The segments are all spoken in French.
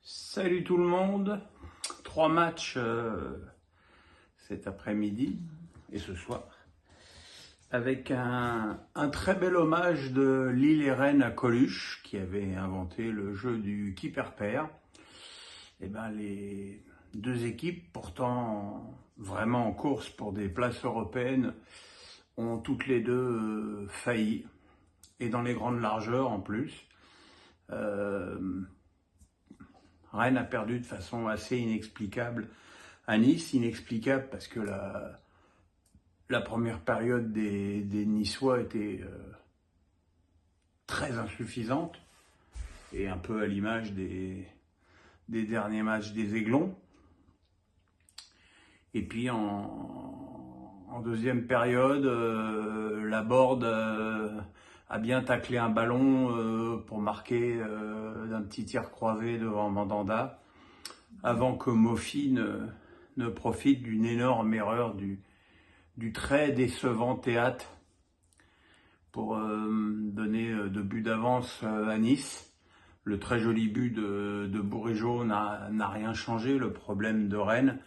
Salut tout le monde, 3 matchs cet après-midi et ce soir, avec un très bel hommage de Lille et Rennes à Coluche, qui avait inventé le jeu du qui perd. Et ben les deux équipes, pourtant vraiment en course pour des places européennes, ont toutes les deux failli, et dans les grandes largeurs en plus. Rennes a perdu de façon assez inexplicable à Nice. Inexplicable parce que la première période des Niçois était très insuffisante, et un peu à l'image des derniers matchs des Aiglons. Et puis en deuxième période, Laborde a bien taclé un ballon pour marquer d'un petit tir croisé devant Mandanda, avant que Mofi ne profite d'une énorme erreur du très décevant Théâtre pour donner 2 buts d'avance à Nice. Le très joli but de Bourigeaud n'a rien changé. Le problème de Rennes,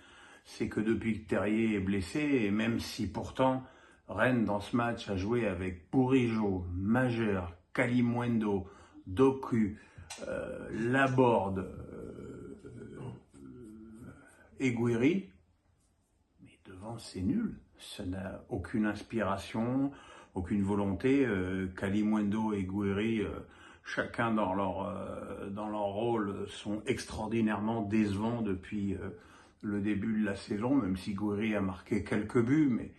c'est que depuis que Terrier est blessé, et même si pourtant Rennes dans ce match a joué avec Bourigeaud, Majeur, Kalimuendo, Doku, Laborde, Eguiri, mais devant c'est nul. Ça n'a aucune inspiration, aucune volonté. Kalimuendo et Eguiri, chacun dans leur rôle, sont extraordinairement décevants depuis le début de la saison, même si Gouiri a marqué quelques buts, mais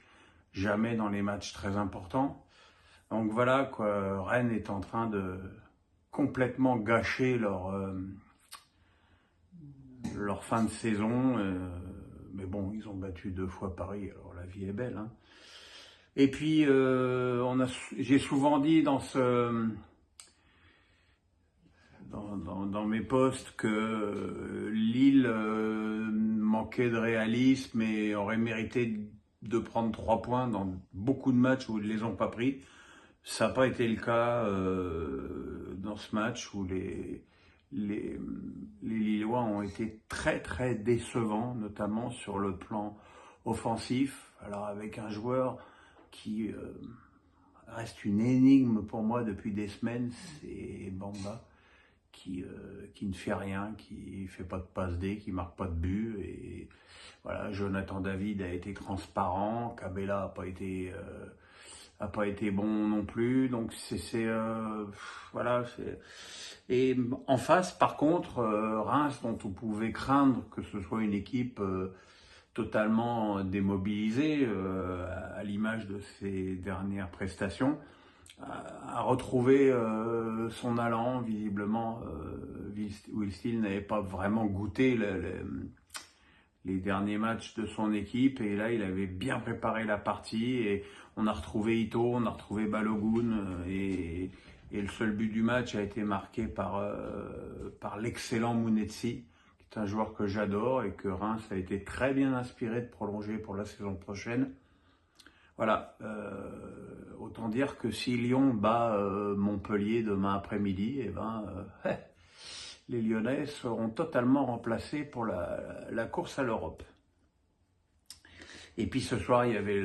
jamais dans les matchs très importants. Donc voilà, quoi, Rennes est en train de complètement gâcher leur fin de saison. Mais bon, ils ont battu 2 fois Paris, alors la vie est belle. Hein. Et puis, j'ai souvent dit dans mes posts que Lille manquait de réalisme et aurait mérité de prendre 3 points dans beaucoup de matchs où ils ne les ont pas pris. Ça n'a pas été le cas dans ce match où les Lillois ont été très très décevants, notamment sur le plan offensif. Alors avec un joueur qui reste une énigme pour moi depuis des semaines, c'est Bamba, qui ne fait rien, qui fait pas de passe D, qui marque pas de but. Et voilà, Jonathan David a été transparent, Cabella a pas été bon non plus. Donc voilà. Et en face, par contre, Reims, dont on pouvait craindre que ce soit une équipe totalement démobilisée, à l'image de ses dernières prestations, a retrouvé son allant. Visiblement, Will Steele n'avait pas vraiment goûté les derniers matchs de son équipe, et là il avait bien préparé la partie, et on a retrouvé Ito, on a retrouvé Balogun, et le seul but du match a été marqué par l'excellent Mounetsi, qui est un joueur que j'adore et que Reims a été très bien inspiré de prolonger pour la saison prochaine. Voilà, autant dire que si Lyon bat Montpellier demain après-midi, les Lyonnais seront totalement remplacés pour la course à l'Europe. Et puis ce soir, il y avait